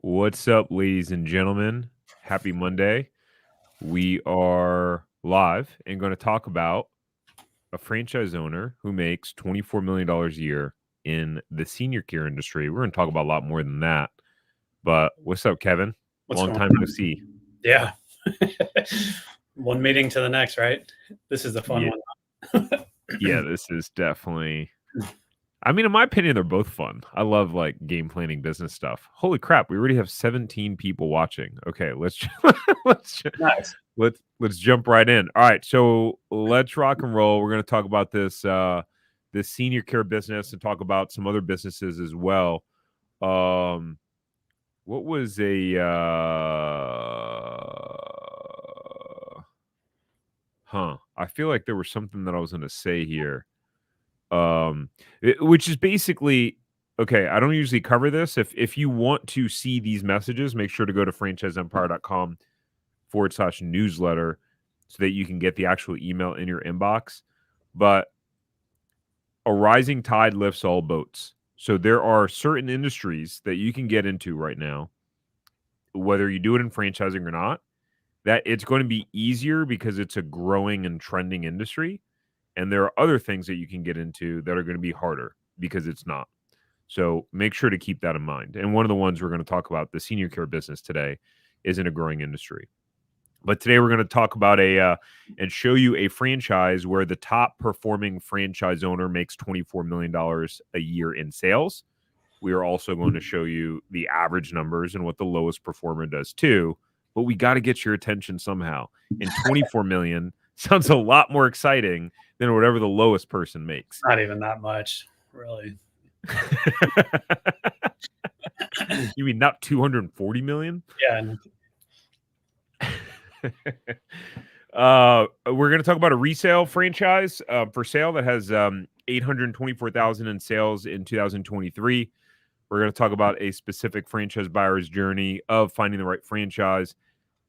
What's up, ladies and gentlemen? Happy Monday. We are live and going to talk about a franchise owner who makes $24 million a year in the senior care industry. We're going to talk about a lot more than that. But what's up, Kevin? What's Long going time on? no see. Yeah. One meeting to the next, right? This is the fun one. Yeah, this is definitely. I mean, in my opinion, they're both fun. I love like game planning business stuff. Holy crap, we already have 17 people watching. Okay, let's Nice. let's jump right in. All right, so let's rock and roll. We're going to talk about this senior care business and talk about some other businesses as well. What was a I feel like there was something that I was going to say here. Which is basically okay. I don't usually cover this. If you want to see these messages, make sure to go to franchiseempire.com/newsletter so that you can get the actual email in your inbox. But a rising tide lifts all boats. So there are certain industries that you can get into right now, whether you do it in franchising or not, that it's going to be easier because it's a growing and trending industry. And there are other things that you can get into that are going to be harder because it's not. So make sure to keep that in mind. And one of the ones we're going to talk about, the senior care business today, is in a growing industry. But today we're going to talk about and show you a franchise where the top performing franchise owner makes $24 million a year in sales. We are also going to show you the average numbers and what the lowest performer does too. But we got to get your attention somehow. And 24 million sounds a lot more exciting than whatever the lowest person makes. Not even that much, really. You mean not 240 million? Yeah. We're going to talk about a resale franchise for sale that has 824,000 in sales in 2023. We're going to talk about a specific franchise buyer's journey of finding the right franchise.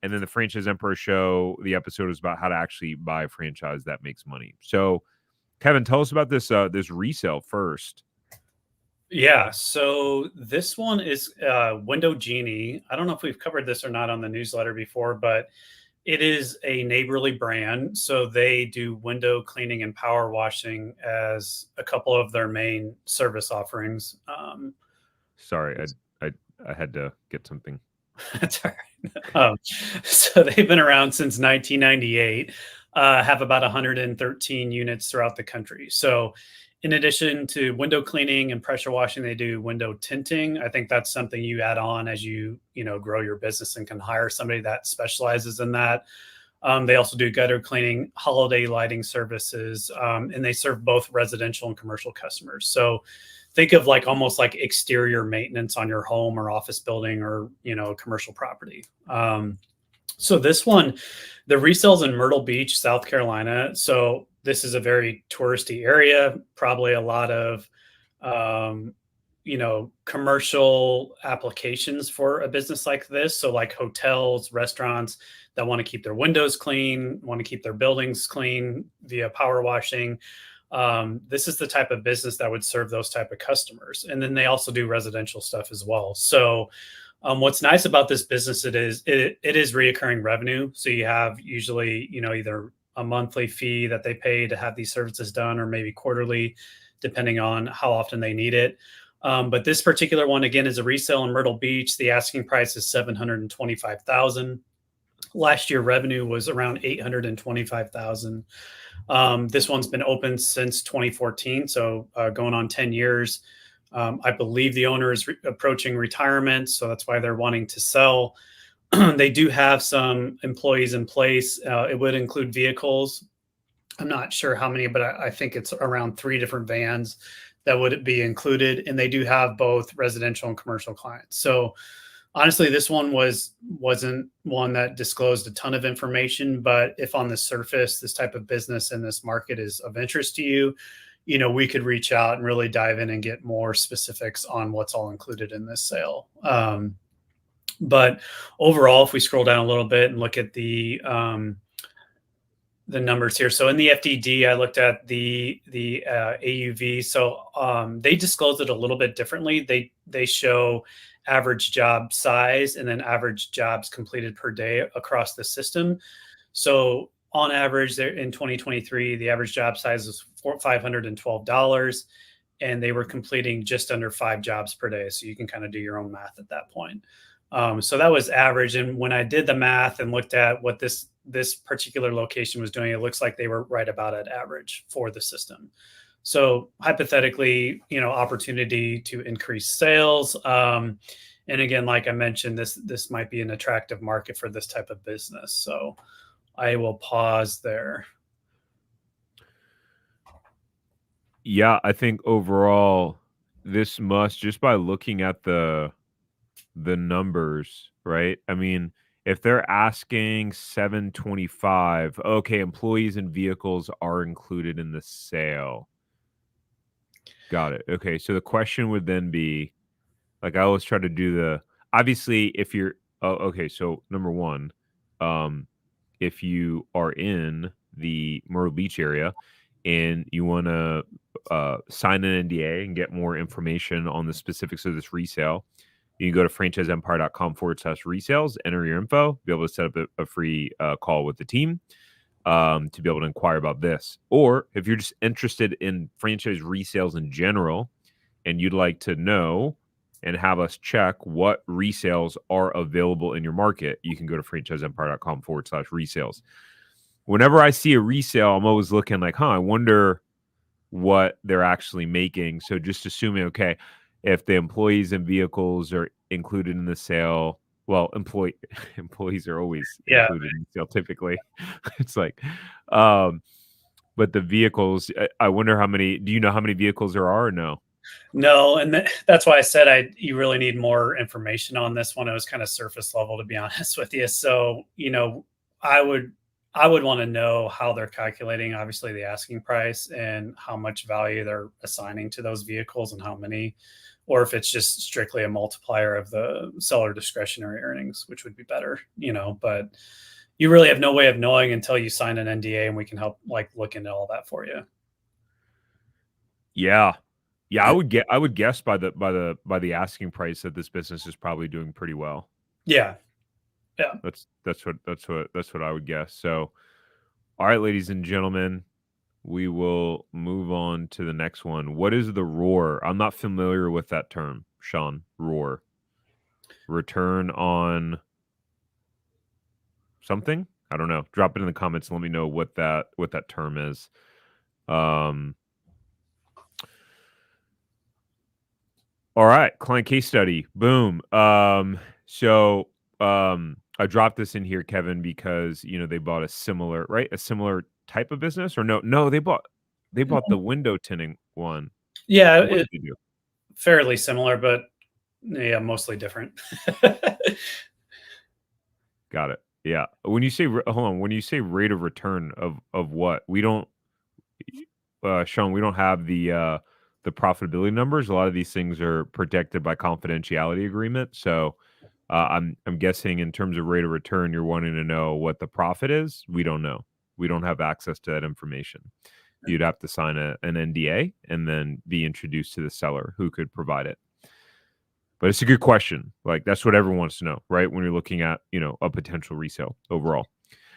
And then the Franchise Emperor show, the episode is about how to actually buy a franchise that makes money. So, Kevin, tell us about this resale first. Yeah. So this one is Window Genie. I don't know if we've covered this or not on the newsletter before, but it is a neighborly brand. So they do window cleaning and power washing as a couple of their main service offerings. Sorry, I had to get something. That's all right. So they've been around since 1998, have about 113 units throughout the country. So in addition to window cleaning and pressure washing, they do window tinting. I think that's something you add on as you grow your business and can hire somebody that specializes in that. They also do gutter cleaning, holiday lighting services, and they serve both residential and commercial customers. So think of like almost like exterior maintenance on your home or office building or commercial property. So this one, the resales in Myrtle Beach, South Carolina. So this is a very touristy area, probably a lot of commercial applications for a business like this. So like hotels, restaurants that want to keep their windows clean, want to keep their buildings clean via power washing. This is the type of business that would serve those type of customers. And then they also do residential stuff as well. So what's nice about this business, it is reoccurring revenue. So you have usually, either a monthly fee that they pay to have these services done, or maybe quarterly, depending on how often they need it. But this particular one, again, is a resale in Myrtle Beach. The asking price is $725,000. Last year revenue was around $825,000. This one's been open since 2014, so going on 10 years. I believe the owner is approaching retirement, so that's why they're wanting to sell. They do have some employees in place. It would include vehicles. I'm not sure how many, but I think it's around 3 different vans that would be included. And they do have both residential and commercial clients. So honestly, this one wasn't one that disclosed a ton of information, but if on the surface, this type of business in this market is of interest to you, we could reach out and really dive in and get more specifics on what's all included in this sale. But overall, if we scroll down a little bit and look at the the numbers here. So in the FDD, I looked at the AUV. So they disclose it a little bit differently. They show average job size and then average jobs completed per day across the system. So on average, there in 2023, the average job size was $512, and they were completing just under 5 jobs per day. So you can kind of do your own math at that point. So that was average. And when I did the math and looked at what this particular location was doing, it looks like they were right about at average for the system. So hypothetically, opportunity to increase sales. And again, like I mentioned, this might be an attractive market for this type of business. So I will pause there. Yeah, I think overall, this must, just by looking at the numbers, right? I mean, if they're asking 725, okay, employees and vehicles are included in the sale. Got it. Okay, so the question would then be, like, I always try to do the, obviously, if you're, oh, okay, so number one, if you are in the Myrtle Beach area and you want to sign an NDA and get more information on the specifics of this resale, you can go to franchiseempire.com/resales, enter your info, be able to set up a free call with the team to be able to inquire about this. Or if you're just interested in franchise resales in general and you'd like to know and have us check what resales are available in your market, you can go to franchiseempire.com/resales. Whenever I see a resale, I'm always looking like, I wonder what they're actually making. So just assuming, okay, if the employees and vehicles are included in the sale, well, employees are always included in the sale typically. It's like, but the vehicles, I wonder how many, do you know how many vehicles there are or no? No, and that's why I said you really need more information on this one. It was kind of surface level, to be honest with you. So, I would want to know how they're calculating, obviously, the asking price and how much value they're assigning to those vehicles and how many, or if it's just strictly a multiplier of the seller discretionary earnings, which would be better, but you really have no way of knowing until you sign an NDA, and we can help look into all that for you. Yeah. Yeah, I would guess by the asking price that this business is probably doing pretty well. Yeah. Yeah. That's what I would guess. So, all right, ladies and gentlemen, we will move on to the next one. What is the ROAR? I'm not familiar with that term, Sean. ROAR. Return on something? I don't know. Drop it in the comments and let me know what that term is. All right, client case study. Boom. So I dropped this in here, Kevin, because they bought a similar type of business, or no, they bought the window tinting one. Yeah, What did you do? Fairly similar, but yeah, mostly different. Got it. Yeah. When you say when you say rate of return of what, we don't, Sean, we don't have the profitability numbers. A lot of these things are protected by confidentiality agreement. So I'm guessing in terms of rate of return, you're wanting to know what the profit is. We don't know. We don't have access to that information. You'd have to sign an NDA and then be introduced to the seller who could provide it. But it's a good question. Like, that's what everyone wants to know, right? When you're looking at, a potential resale overall.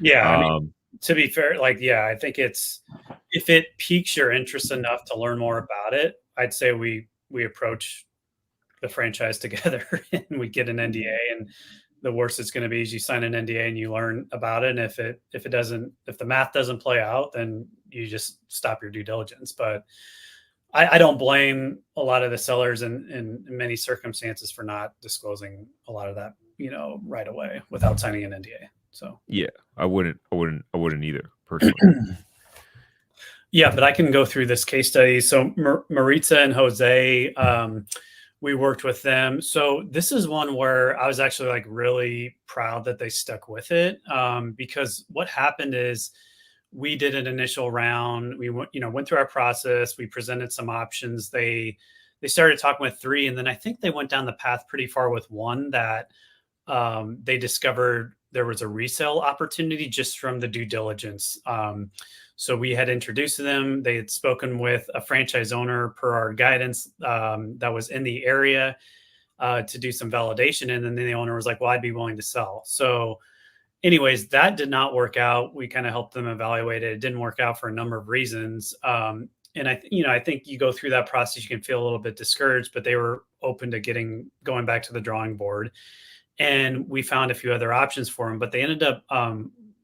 Yeah. I mean, to be fair, I think if it piques your interest enough to learn more about it, I'd say we approach the franchise together and we get an NDA, and the worst it's going to be is you sign an NDA and you learn about it. And if the math doesn't play out, then you just stop your due diligence. But I don't blame a lot of the sellers in many circumstances for not disclosing a lot of that, right away without signing an NDA. So yeah, I wouldn't either personally. Yeah, but I can go through this case study. So Maritza and Jose, we worked with them. So this is one where I was actually really proud that they stuck with it, because what happened is we did an initial round. We went through our process. We presented some options. They started talking with 3, and then I think they went down the path pretty far with one that they discovered there was a resale opportunity just from the due diligence. So we had introduced them. They had spoken with a franchise owner per our guidance that was in the area to do some validation. And then the owner was like, well, I'd be willing to sell. So anyways, that did not work out. We kind of helped them evaluate it. It didn't work out for a number of reasons. And I think you go through that process, you can feel a little bit discouraged, but they were open to going back to the drawing board. And we found a few other options for them, but they ended up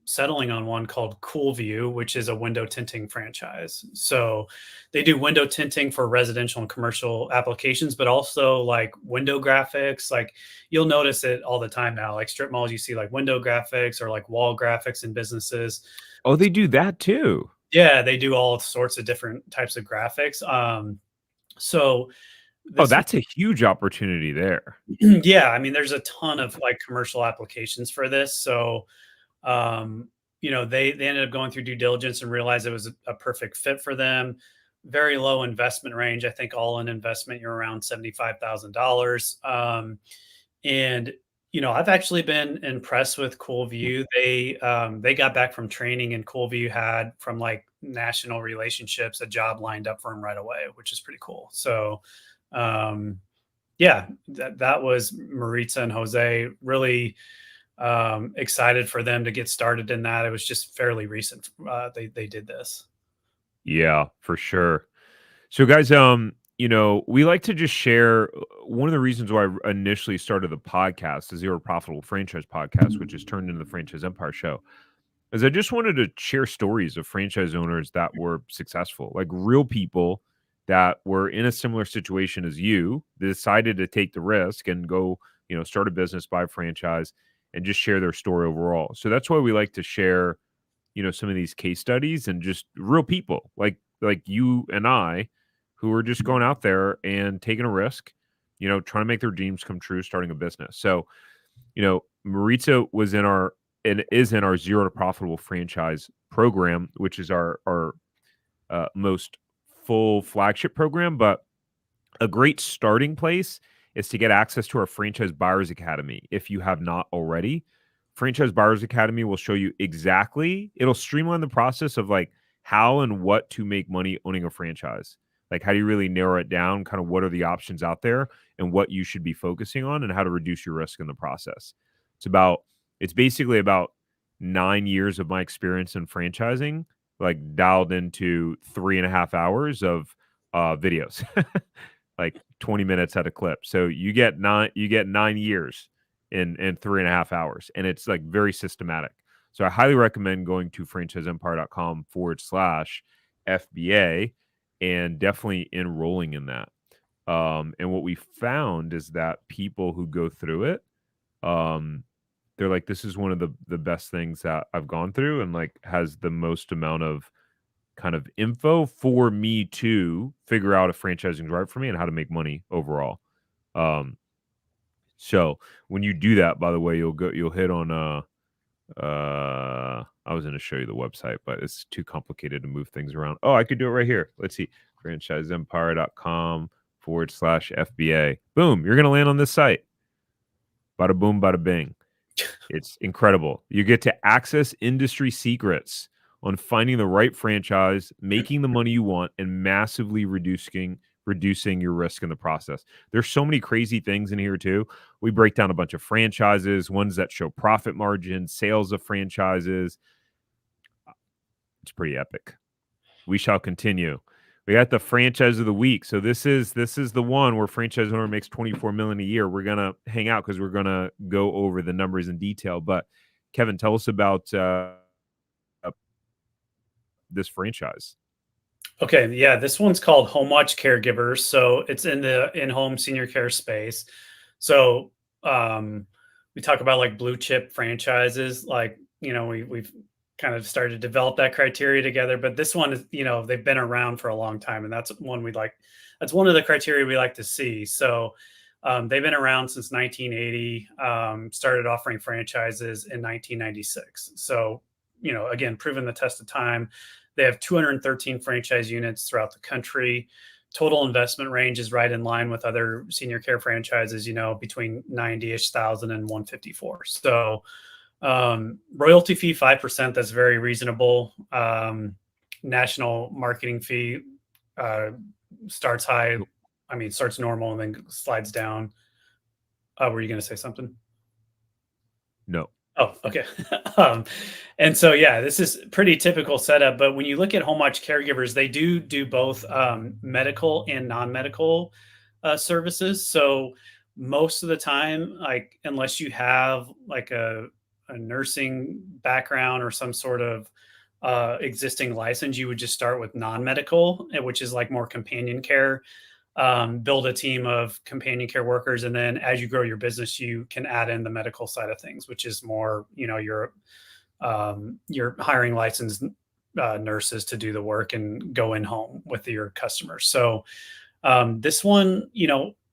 settling on one called Coolview, which is a window tinting franchise. So they do window tinting for residential and commercial applications, but also like window graphics. Like you'll notice it all the time now, like strip malls, you see like window graphics or like wall graphics in businesses. Oh, they do that too. Yeah, they do all sorts of different types of graphics. So Oh, that's a huge opportunity there. yeah, I mean, there's a ton of like commercial applications for this. So, they ended up going through due diligence and realized it was a perfect fit for them. Very low investment range. I think all in investment, you're around $75,000. And I've actually been impressed with Coolview. They got back from training, and Coolview had from like national relationships a job lined up for them right away, which is pretty cool. So, yeah, that was Maritza and Jose. Really excited for them to get started in that. It was just fairly recent. They did this. Yeah, for sure. So guys, we like to just share one of the reasons why I initially started the podcast, the Zero Profitable Franchise Podcast, which has turned into the Franchise Empire Show, is I just wanted to share stories of franchise owners that were successful, like real people that were in a similar situation as you, that decided to take the risk and go, start a business, buy a franchise, and just share their story overall. So that's why we like to share, some of these case studies and just real people like you and I, who are just going out there and taking a risk, trying to make their dreams come true, starting a business. So, Maritza was in our and is in our Zero to Profitable Franchise program, which is our most full flagship program. But a great starting place is to get access to our Franchise Buyers Academy if you have not already. Franchise Buyers Academy will show you it'll streamline the process of like how and what to make money owning a franchise. Like, how do you really narrow it down? Kind of what are the options out there and what you should be focusing on and how to reduce your risk in the process. It's basically about 9 years of my experience in franchising, like dialed into 3.5 hours of videos, like 20 minutes at a clip. So you get 9 years in 3.5 hours, and it's like very systematic. So I highly recommend going to franchiseempire.com/FBA and definitely enrolling in that. And what we found is that people who go through it, they're like, this is one of the best things that I've gone through, and like has the most amount of kind of info for me to figure out if franchising is right for me and how to make money overall. So when you do that, by the way, you'll hit on I was going to show you the website, but it's too complicated to move things around. Oh, I could do it right here. Let's see. franchiseempire.com/FBA. Boom. You're going to land on this site. Bada boom, bada bing. It's incredible. You get to access industry secrets on finding the right franchise, making the money you want, and massively reducing your risk in the process. There's so many crazy things in here too. We break down a bunch of franchises, ones that show profit margins, sales of franchises. It's pretty epic. We shall continue. We got the franchise of the week. So this is the one where franchise owner makes 24 million a year. We're gonna hang out because we're gonna go over the numbers in detail. But Kevin, tell us about this franchise. Okay, yeah, this one's called Watch Caregivers. So it's in the in-home senior care space. So we talk about like blue chip franchises, like we've kind of started to develop that criteria together. But this one is, they've been around for a long time, and that's one we like. That's one of the criteria we like to see. So they've been around since 1980. Started offering franchises in 1996. So again, proven the test of time. They have 213 franchise units throughout the country. Total investment range is right in line with other senior care franchises, between 90-ish thousand and 154. So Royalty fee 5%. That's very reasonable. National marketing fee starts high. I mean, starts normal and then slides down. Were you going to say something? No. Oh, okay. um, and so, yeah, this is pretty typical setup. But when you look at Home Watch Caregivers, they do both medical and non-medical services. So most of the time, like unless you have like a nursing background or some sort of existing license, you would just start with non-medical, which is like more companion care. Build a team of companion care workers, and then as you grow your business, you can add in the medical side of things, which is more, you're hiring licensed nurses to do the work and go in home with your customers. So this one,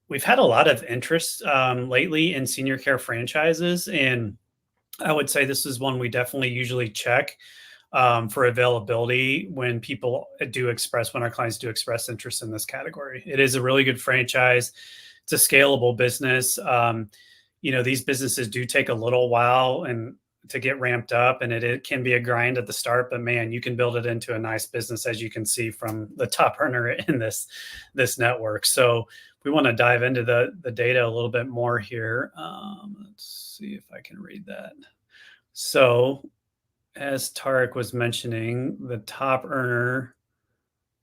we've had a lot of interest lately in senior care franchises, and I would say this is one we definitely usually check for availability when when our clients do express interest in this category. It is a really good franchise. It's a scalable business. These businesses do take a little while and to get ramped up, and it can be a grind at the start, but man, you can build it into a nice business, as you can see from the top earner in this network. So we want to dive into the data a little bit more here. Let's see if I can read that. So as Tarek was mentioning, the top earner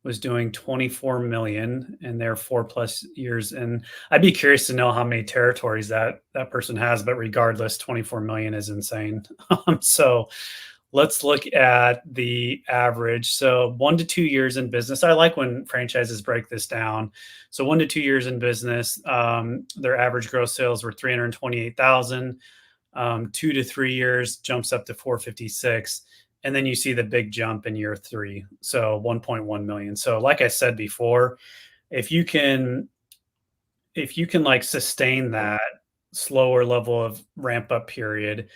was doing 24 million and they're 4+ years. And I'd be curious to know how many territories that person has, but regardless, 24 million is insane. So let's look at the average. So 1 to 2 years in business. I like when franchises break this down. So 1 to 2 years in business, their average gross sales were 328,000. 2 to 3 years jumps up to 456. And then you see the big jump in year 3. So 1.1 million. So like I said before, if you can like sustain that slower level of ramp up period,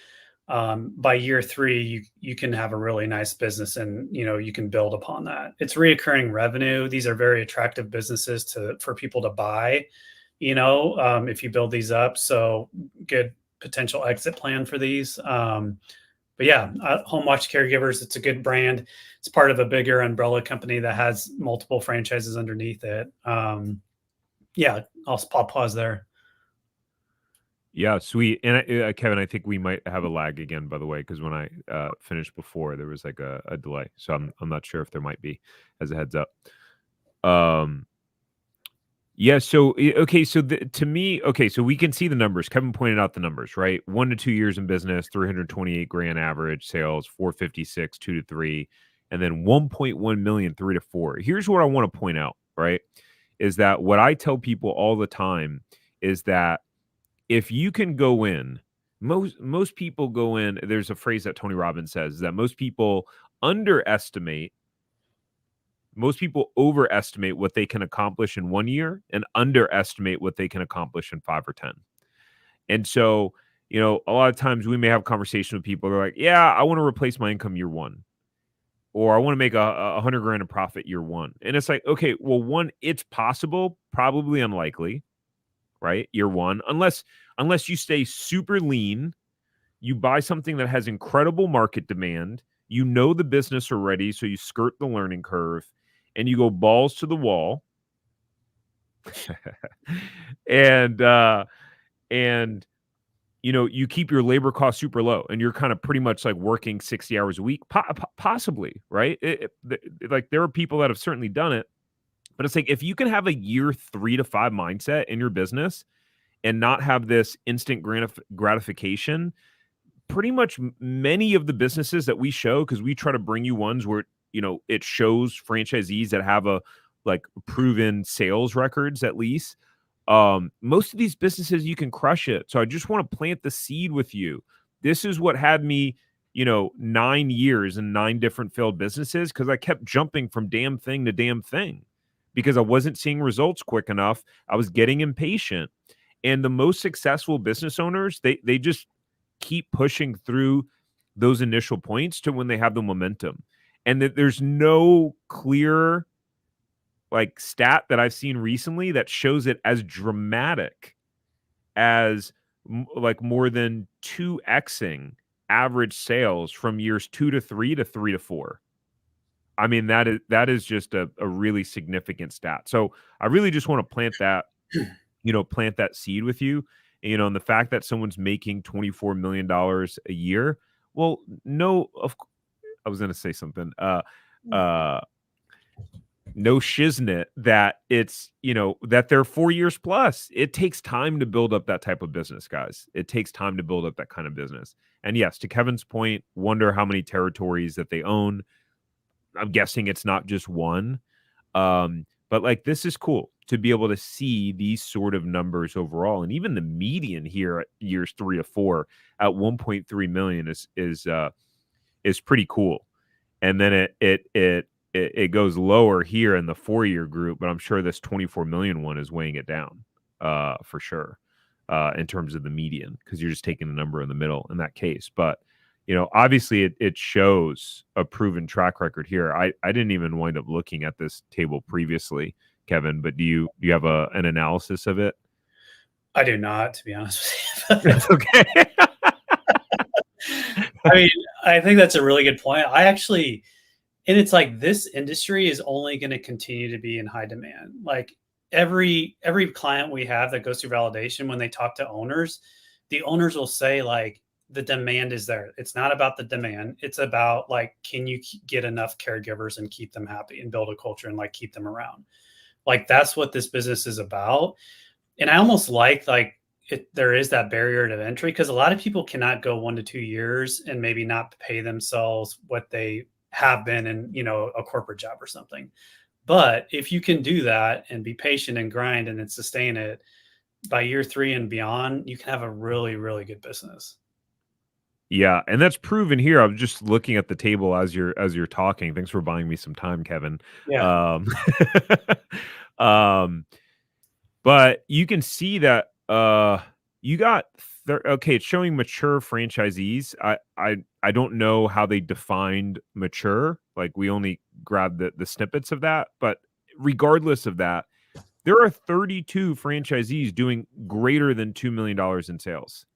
by year 3, you can have a really nice business, and you can build upon that. It's reoccurring revenue. These are very attractive businesses for people to buy, if you build these up. So good potential exit plan for these. But yeah, Home Watch Caregivers, it's a good brand. It's part of a bigger umbrella company that has multiple franchises underneath it. Yeah, I'll pause there. Yeah, sweet. And Kevin, I think we might have a lag again, by the way, because when I finished before, there was like a delay. So I'm not sure if there might be, as a heads up. Yeah. So okay. So to me, okay. So we can see the numbers. Kevin pointed out the numbers, right? 1 to 2 years in business, 328 grand average sales, 456, 2 to 3, and then 1.1 million, 3 to 4. Here's what I want to point out, right? Is that what I tell people all the time is that if you can go in, most people go in. There's a phrase that Tony Robbins says that most people overestimate what they can accomplish in 1 year and underestimate what they can accomplish in 5 or 10. And so, a lot of times we may have conversations with people. They're like, yeah, I want to replace my income year 1, or I want to make a 100 grand in profit year 1. And it's like, okay, well, one, it's possible, probably unlikely, right? Year 1, unless you stay super lean, you buy something that has incredible market demand, the business already, so you skirt the learning curve, and you go balls to the wall. and you keep your labor costs super low, and you're kind of pretty much like working 60 hours a week, possibly, right? Like there are people that have certainly done it, but it's like if you can have a year 3 to 5 mindset in your business and not have this instant gratification, pretty much many of the businesses that we show, because we try to bring you ones where it shows franchisees that have a like proven sales records at least. Most of these businesses you can crush it. So I just want to plant the seed with you. This is what had me 9 years in 9 different failed businesses, because I kept jumping from damn thing to damn thing because I wasn't seeing results quick enough. I was getting impatient. And the most successful business owners, they just keep pushing through those initial points to when they have the momentum. And that there's no clear like stat that I've seen recently that shows it as dramatic as like more than 2xing average sales from years 2 to 3 to 3 to 4. I mean, that is just a really significant stat. So I really just want to plant that, plant that seed with you, and the fact that someone's making $24 million a year. Well, no, I was going to say something. No shiznit that it's, that they're 4 years plus. It takes time to build up that type of business, guys. It takes time to build up that kind of business. And yes, to Kevin's point, wonder how many territories that they own. I'm guessing it's not just one. But like, this is cool to be able to see these sort of numbers overall. And even the median here at years 3 to 4 at 1.3 million is pretty cool. And then it goes lower here in the 4-year group, but I'm sure this 24 million one is weighing it down for sure in terms of the median, because you're just taking the number in the middle in that case. But obviously it shows a proven track record here. I didn't even wind up looking at this table previously, Kevin, but do you have an analysis of it? I do not, to be honest with you. It's okay. I mean, I think that's a really good point. And it's like, this industry is only going to continue to be in high demand. Like every client we have that goes through validation, when they talk to owners, the owners will say like, the demand is there. It's not about the demand. It's about like, can you get enough caregivers and keep them happy and build a culture and like keep them around? Like, that's what this business is about. And I almost like there is that barrier to entry, because a lot of people cannot go 1 to 2 years and maybe not pay themselves what they have been in, a corporate job or something. But if you can do that and be patient and grind and then sustain it, by year 3 and beyond, you can have a really, really good business. Yeah, and that's proven here. I'm just looking at the table as you're talking. Thanks for buying me some time, Kevin. Yeah. But you can see that you got okay, it's showing mature franchisees. I don't know how they defined mature. Like, we only grabbed the snippets of that, but regardless of that, there are 32 franchisees doing greater than $2 million in sales.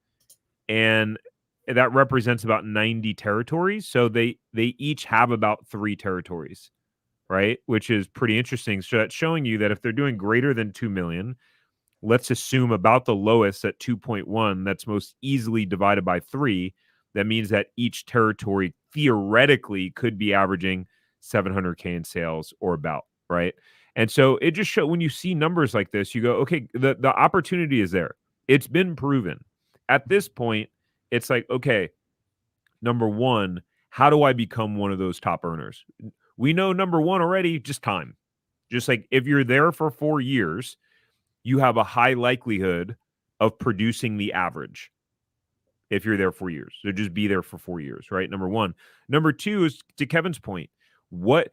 And that represents about 90 territories. So they each have about 3 territories, right? Which is pretty interesting. So that's showing you that if they're doing greater than 2 million, let's assume about the lowest at 2.1, that's most easily divided by 3. That means that each territory theoretically could be averaging 700K in sales or about, right? And so it just shows, when you see numbers like this, you go, okay, the opportunity is there. It's been proven. At this point, it's like, okay, number one, how do I become one of those top earners? We know number one already, just time. Just like, if you're there for 4 years, you have a high likelihood of producing the average if you're there 4 years. So just be there for 4 years, right? Number one. Number two is, to Kevin's point, what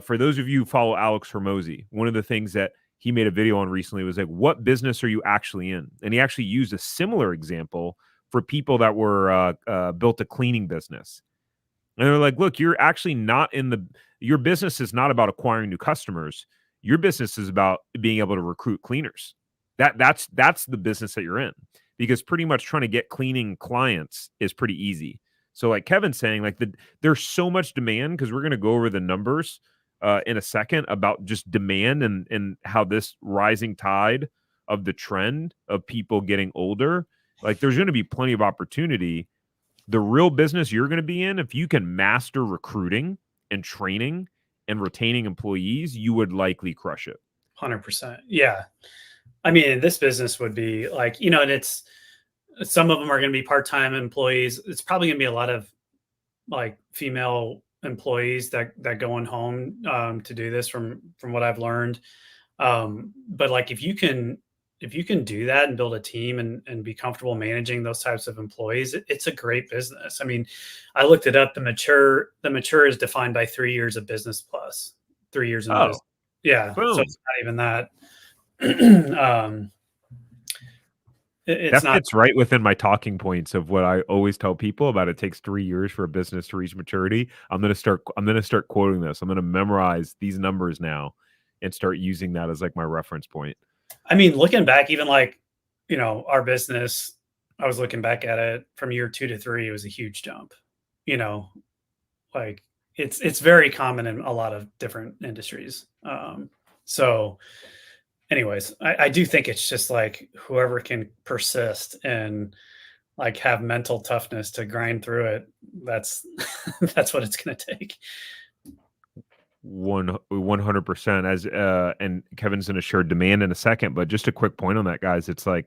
for those of you who follow Alex Hormozy, one of the things that he made a video on recently was like, what business are you actually in? And he actually used a similar example for people that were built a cleaning business. And they're like, look, you're actually not your business is not about acquiring new customers. Your business is about being able to recruit cleaners. That's the business that you're in, because pretty much trying to get cleaning clients is pretty easy. So like Kevin's saying, like, there's so much demand, because we're going to go over the numbers in a second about just demand and how this rising tide of the trend of people getting older, like, there's going to be plenty of opportunity. The real business you're going to be in, if you can master recruiting and training and retaining employees, you would likely crush it. 100%. Yeah. I mean, this business would be like, and it's, some of them are going to be part-time employees. It's probably going to be a lot of like female employees that go in home to do this, from what I've learned. But like, if you can do that and build a team and be comfortable managing those types of employees, it's a great business. I mean, I looked it up. The mature is defined by 3 years of business plus 3 years in business. Yeah. Boom. So it's not even that. That fits right within my talking points of what I always tell people about. It takes 3 years for a business to reach maturity. I'm going to start quoting this. I'm going to memorize these numbers now and start using that as like my reference point. I mean, looking back, even like, our business, I was looking back at it from year 2 to 3, it was a huge jump. You know, like it's very common in a lot of different industries. So anyways, I do think it's just like whoever can persist and like have mental toughness to grind through it, that's that's what it's gonna take. 100%. As and Kevin's going to share demand in a second, but just a quick point on that, guys. It's like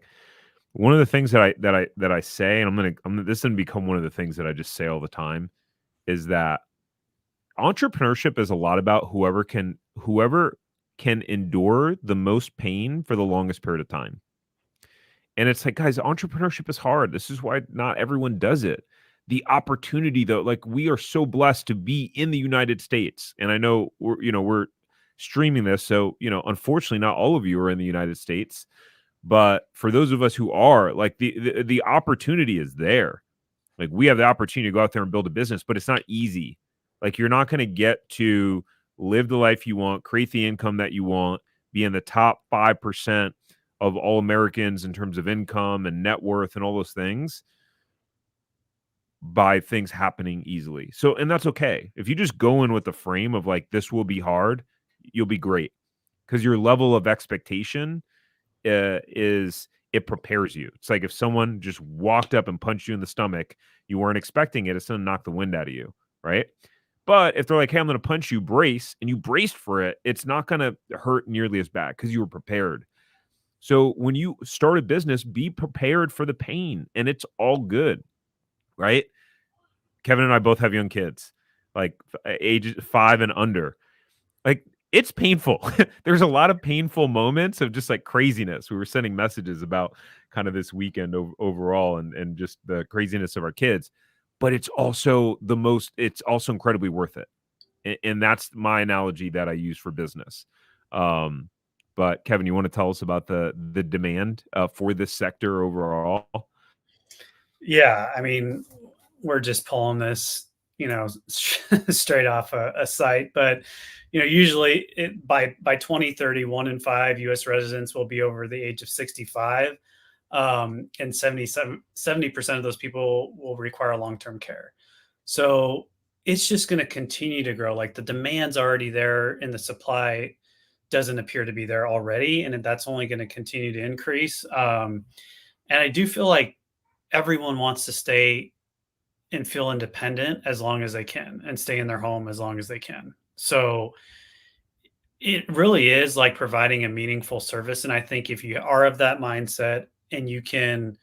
one of the things that I say, and this is going to become one of the things that I just say all the time, is that entrepreneurship is a lot about whoever can endure the most pain for the longest period of time. And it's like, guys, entrepreneurship is hard. This is why not everyone does it. The opportunity, though, like we are so blessed to be in the United States. And I know we're streaming this. So, unfortunately, not all of you are in the United States. But for those of us who are, like the opportunity is there. Like we have the opportunity to go out there and build a business, but it's not easy. Like you're not going to get to live the life you want, create the income that you want, be in the top 5% of all Americans in terms of income and net worth and all those things by things happening easily. So, and that's okay. If you just go in with the frame of like, this will be hard, you'll be great because your level of expectation it prepares you. It's like if someone just walked up and punched you in the stomach, you weren't expecting it, it's going to knock the wind out of you, right? But if they're like, hey, I'm going to punch you, brace, and you braced for it, it's not going to hurt nearly as bad because you were prepared. So when you start a business, be prepared for the pain and it's all good, right? Kevin and I both have young kids, like age 5 and under. Like it's painful. There's a lot of painful moments of just like craziness. We were sending messages about kind of this weekend overall and just the craziness of our kids, but it's also it's also incredibly worth it. And that's my analogy that I use for business. But Kevin, you want to tell us about the demand for this sector overall? Yeah, I mean, we're just pulling this, straight off a site, but usually by 2030, 1 in 5 U.S. residents will be over the age of 65, and 70% of those people will require long-term care. So it's just going to continue to grow. Like the demand's already there, and the supply doesn't appear to be there already, and that's only going to continue to increase. And I do feel like everyone wants to stay and feel independent as long as they can and stay in their home as long as they can. So it really is like providing a meaningful service. And I think if you are of that mindset and you can,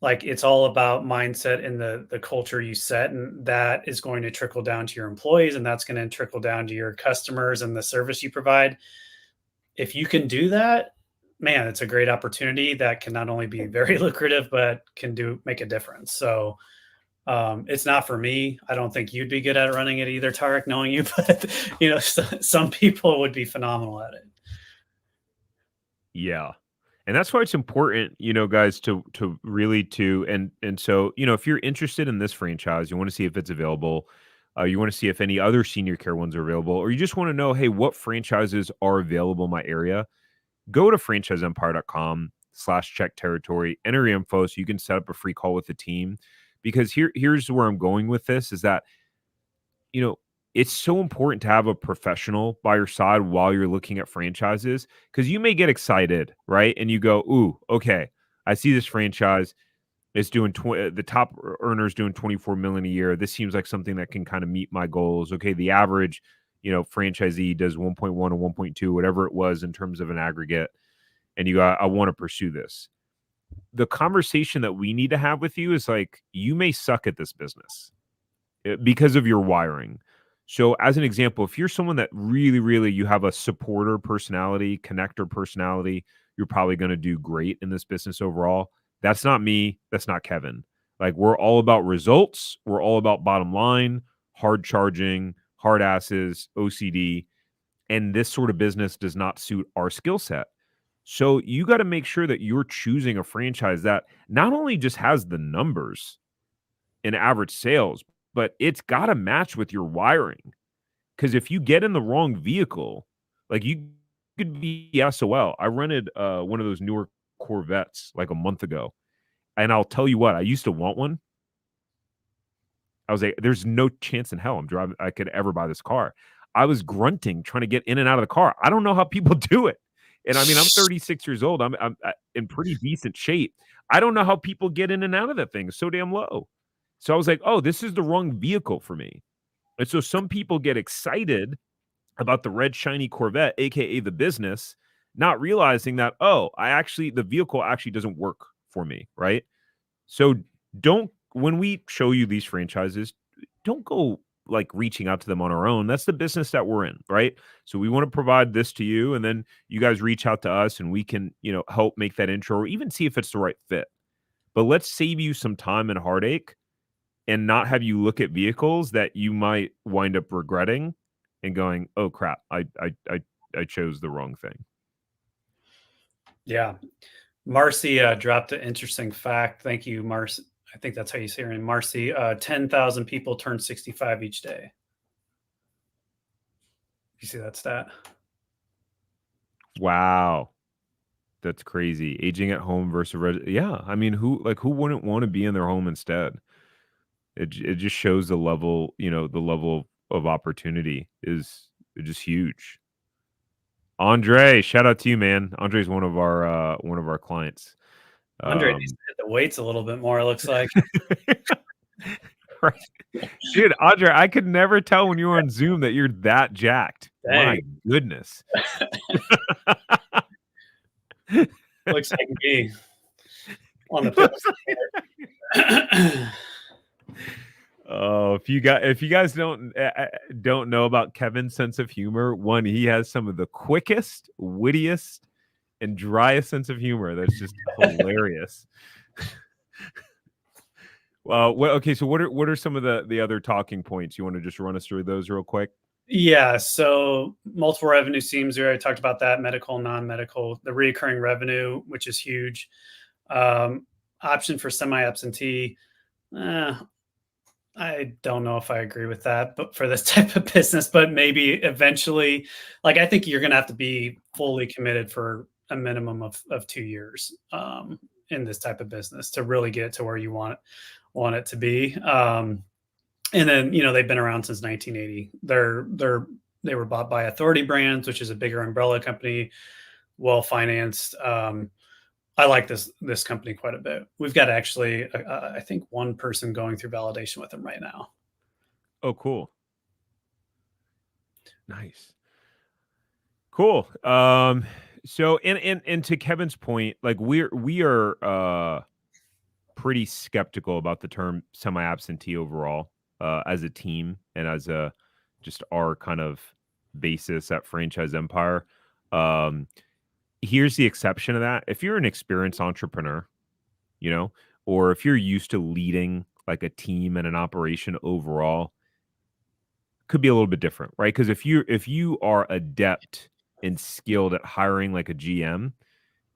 like, it's all about mindset and the culture you set, and that is going to trickle down to your employees, and that's going to trickle down to your customers and the service you provide. If you can do that, man, it's a great opportunity that can not only be very lucrative, but can make a difference. So it's not for me. I don't think you'd be good at running it either, Tarek, knowing you, but some people would be phenomenal at it. Yeah. And that's why it's important, guys, to really and so, if you're interested in this franchise, you want to see if it's available, you want to see if any other senior care ones are available, or you just want to know, hey, what franchises are available in my area, go to franchiseempire.com/check territory, enter your info so you can set up a free call with the team. Because here's where I'm going with this is that, you know, it's so important to have a professional by your side while you're looking at franchises because you may get excited, right? And you go, ooh, okay, I see this franchise is doing the top earners doing 24 million a year. This seems like something that can kind of meet my goals. Okay, the average, franchisee does 1.1 or 1.2, whatever it was in terms of an aggregate. And you go, I want to pursue this. The conversation that we need to have with you is like, you may suck at this business because of your wiring. So as an example, if you're someone that really, really, you have a supporter personality, connector personality, you're probably going to do great in this business overall. That's not me. That's not Kevin. Like we're all about results. We're all about bottom line, hard charging, hard asses, OCD. And this sort of business does not suit our skill set. So you got to make sure that you're choosing a franchise that not only just has the numbers in average sales, but it's got to match with your wiring. Because if you get in the wrong vehicle, like you could be SOL. I rented one of those newer Corvettes like a month ago. And I'll tell you what, I used to want one. I was like, there's no chance in hell I could ever buy this car. I was grunting trying to get in and out of the car. I don't know how people do it. And I mean, I'm 36 years old. I'm in pretty decent shape. I don't know how people get in and out of that thing. It's so damn low. So I was like, oh, this is the wrong vehicle for me. And so some people get excited about the red shiny Corvette, aka the business, not realizing that, oh, the vehicle actually doesn't work for me, right? So when we show you these franchises, don't go like reaching out to them on our own. That's the business that we're in, right? So we want to provide this to you, and then you guys reach out to us and we can, help make that intro or even see if it's the right fit. But let's save you some time and heartache and not have you look at vehicles that you might wind up regretting and going, "Oh crap, I chose the wrong thing." Yeah. Marcy dropped an interesting fact. Thank you, Marcy. I think that's how you say her name. Marcy, 10,000 people turn 65 each day. You see that stat? Wow. That's crazy. Aging at home versus yeah, I mean, who wouldn't want to be in their home instead? It just shows the level, the level of opportunity is just huge. Andre, shout out to you, man. Andre's one of our clients. Andre needs to hit the weights a little bit more, it looks like. Right. Dude, Andre, I could never tell when you were on Zoom that you're that jacked. Dang. My goodness. Looks like me on the Oh, if you guys don't know about Kevin's sense of humor, one, he has some of the quickest, wittiest, and driest sense of humor. That's just hilarious. Well, okay. So what are some of the other talking points? You want to just run us through those real quick? Yeah. So multiple revenue streams. We already talked about that: medical, non-medical, the recurring revenue, which is huge. Option for semi-absentee. I don't know if I agree with that, but for this type of business, but maybe eventually, like, I think you're going to have to be fully committed for a minimum of 2 years in this type of business to really get to where you want it to be. And then, they've been around since 1980. They were bought by Authority Brands, which is a bigger umbrella company, well-financed. I like this company quite a bit. We've got actually, I think, one person going through validation with them right now. Oh, cool. Nice. Cool. So and to Kevin's point, like we are pretty skeptical about the term semi-absentee overall, as a team and as a just our kind of basis at Franchise Empire. Here's the exception of that. If you're an experienced entrepreneur, or if you're used to leading like a team and an operation overall, could be a little bit different, right? Because if you are adept and skilled at hiring like a GM,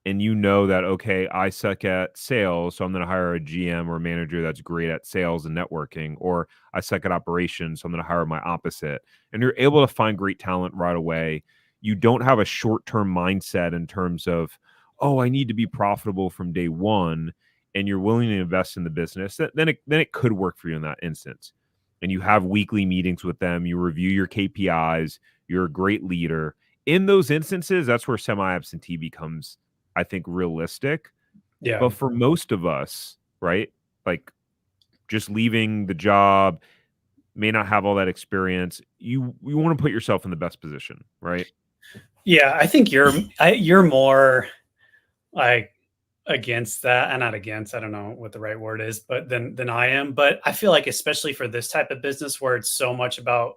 and you know that, okay, I suck at sales, so I'm going to hire a GM or a manager that's great at sales and networking, or I suck at operations, so I'm going to hire my opposite, and you're able to find great talent right away. You don't have a short-term mindset in terms of, oh, I need to be profitable from day one, and you're willing to invest in the business, then it could work for you in that instance. And you have weekly meetings with them, you review your KPIs, you're a great leader. In those instances, that's where semi-absentee becomes, I think, realistic. Yeah. But for most of us, right, like just leaving the job, may not have all that experience, you want to put yourself in the best position, right? Yeah, I think you're more like against that, and not against, I don't know what the right word is, but than I am. But I feel like, especially for this type of business where it's so much about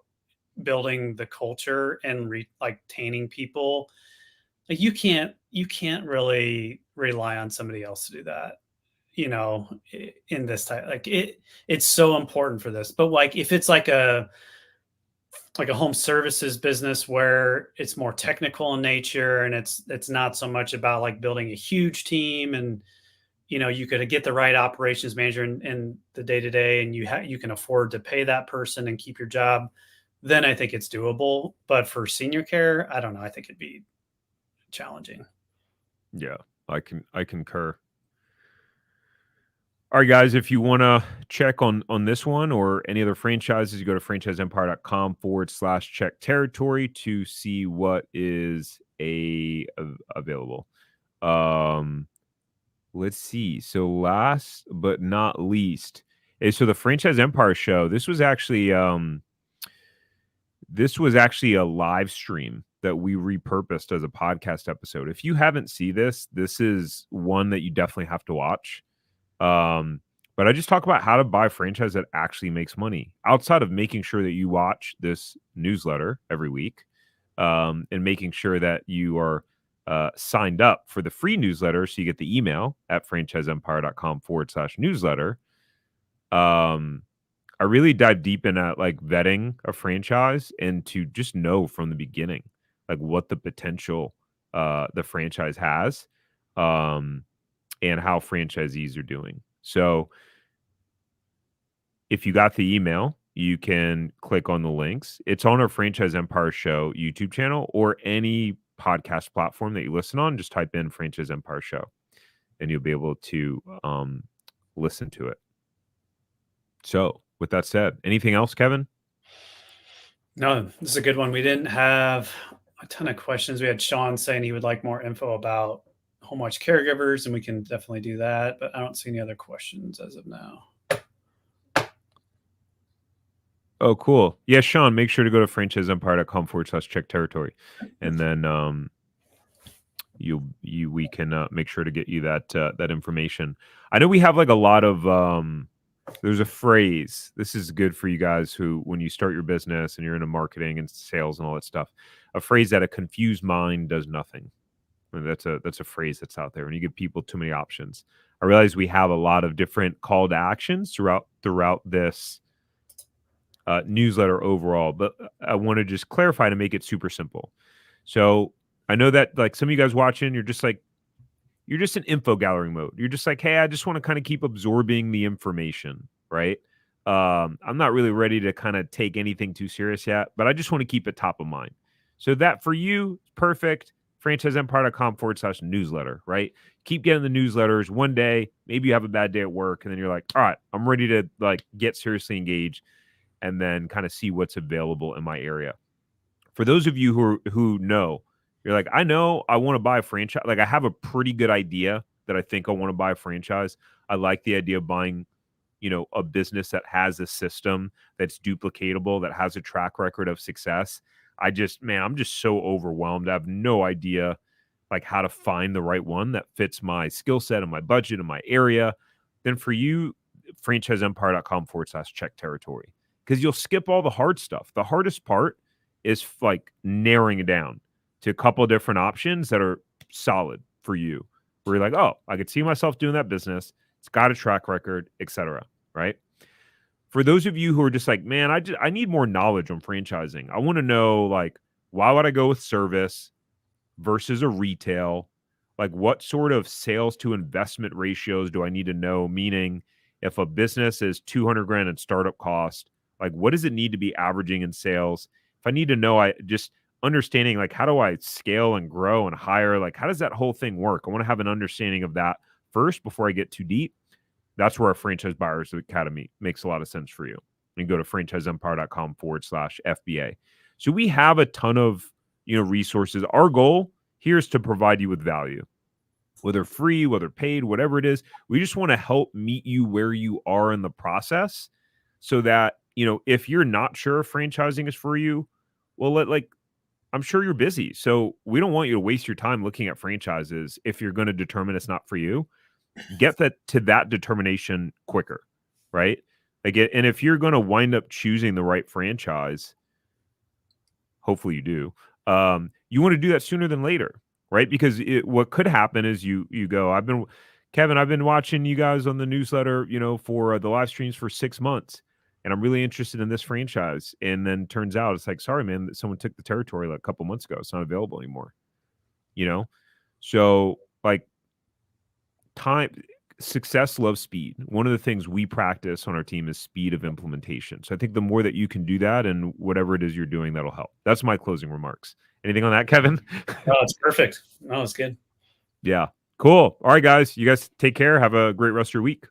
building the culture and retaining people, like you can't really rely on somebody else to do that, in this type, like it's so important for this. But like if it's like a home services business where it's more technical in nature, and it's not so much about like building a huge team, and you could get the right operations manager in the day-to-day, and you can afford to pay that person and keep your job, then I think it's doable. But for senior care, I don't know, I think it'd be challenging. Yeah, I concur. All right, guys, if you want to check on this one or any other franchises, you go to franchiseempire.com/check territory to see what is available. Let's see. So last but not least, so the Franchise Empire show. This was actually a live stream that we repurposed as a podcast episode. If you haven't seen this, this is one that you definitely have to watch. But I just talk about how to buy a franchise that actually makes money outside of making sure that you watch this newsletter every week, and making sure that you are signed up for the free newsletter so you get the email at franchiseempire.com/newsletter. I really dive deep in at like vetting a franchise and to just know from the beginning like what the potential the franchise has, and how franchisees are doing. So if you got the email, you can click on the links. It's on our Franchise Empire Show YouTube channel or any podcast platform that you listen on. Just type in Franchise Empire Show and you'll be able to listen to it. So with that said, anything else, Kevin? No, this is a good one. We didn't have a ton of questions. We had Sean saying he would like more info about Home Watch Caregivers, and we can definitely do that, but I don't see any other questions as of now. Oh, cool. Yeah, Sean, make sure to go to franchiseempire.com/check territory. And then we can make sure to get you that information. I know we have like a lot of there's a phrase. This is good for you guys who, when you start your business and you're into marketing and sales and all that stuff, a phrase that a confused mind does nothing. I mean, that's a phrase that's out there. When you give people too many options, I realize we have a lot of different call to actions throughout this newsletter overall, but I want to just clarify to make it super simple. So I know that like some of you guys watching, you're just in info gathering mode. You're just like, hey, I just want to kind of keep absorbing the information, right? I'm not really ready to kind of take anything too serious yet, but I just want to keep it top of mind. So that for you, perfect. franchiseempire.com/newsletter, right? Keep getting the newsletters. One day, maybe you have a bad day at work, and then you're like, all right, I'm ready to like get seriously engaged and then kind of see what's available in my area. For those of you who know, you're like, I know I want to buy a franchise. Like I have a pretty good idea that I think I want to buy a franchise. I like the idea of buying, a business that has a system that's duplicatable, that has a track record of success. I'm just so overwhelmed. I have no idea like how to find the right one that fits my skill set and my budget and my area. Then for you, franchiseempire.com/check territory, because you'll skip all the hard stuff. The hardest part is like narrowing it down to a couple of different options that are solid for you, where you're like, oh, I could see myself doing that business. It's got a track record, etc. Right? For those of you who are just like, man, I need more knowledge on franchising. I want to know like, why would I go with service versus a retail? Like what sort of sales to investment ratios do I need to know? Meaning if a business is 200 grand in startup cost, like what does it need to be averaging in sales? If I need to know, I just understanding like how do I scale and grow and hire? Like how does that whole thing work? I want to have an understanding of that first before I get too deep. That's where our Franchise Buyers Academy makes a lot of sense for you. And go to franchiseempire.com/FBA. So we have a ton of resources. Our goal here is to provide you with value, whether free, whether paid, whatever it is. We just want to help meet you where you are in the process, so that if you're not sure if franchising is for you, well, I'm sure you're busy. So we don't want you to waste your time looking at franchises if you're going to determine it's not for you. Get that determination quicker, right? And if you're going to wind up choosing the right franchise, hopefully you do, you want to do that sooner than later, right? Because what could happen is you go, Kevin, I've been watching you guys on the newsletter, for the live streams for 6 months, and I'm really interested in this franchise. And then turns out it's like, sorry, man, someone took the territory like a couple months ago. It's not available anymore. So like success loves speed. One of the things we practice on our team is speed of implementation. So I think the more that you can do that and whatever it is you're doing, that'll help. That's my closing remarks. Anything on that, Kevin? No, it's perfect. No, it's good. Yeah. Cool. All right, guys. You guys take care. Have a great rest of your week.